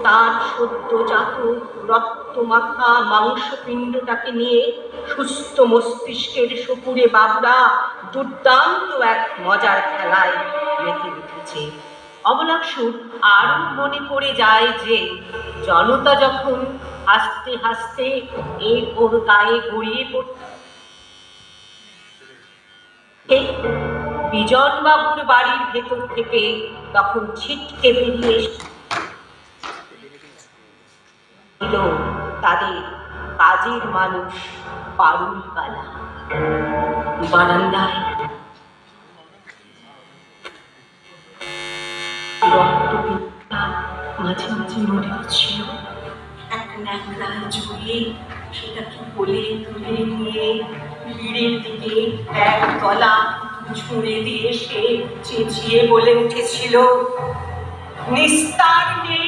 তার সদ্যজাত রক্তমাখা মাংসপিণ্ডটাকে নিয়ে সুস্থ মস্তিষ্কের সপুরে বাবুরা দুর্দান্ত এক মজার খেলায় মেতে উঠেছে। অবলাংশুর আরও মনে পড়ে যায় যে জনতা যখন হাসতে হাসতে ওর গায়ে গড়িয়ে পড়ে, বিজনবাবুর বাড়ির ভেতর থেকে তখন ছিটকে বেরিয়ে তাদের কাজের মানুষ পারুলবালা। বারান্দায় মাঝে মাঝে মনে হচ্ছিল এক ন্যাকড়ায় জড়িয়ে সেটাকে কোলে তুলে নিয়ে ভিড়ের দিকে এক গলা ছুঁড়ে দিয়ে সে চেঁচিয়ে বলে উঠেছিল, নিস্তার নেই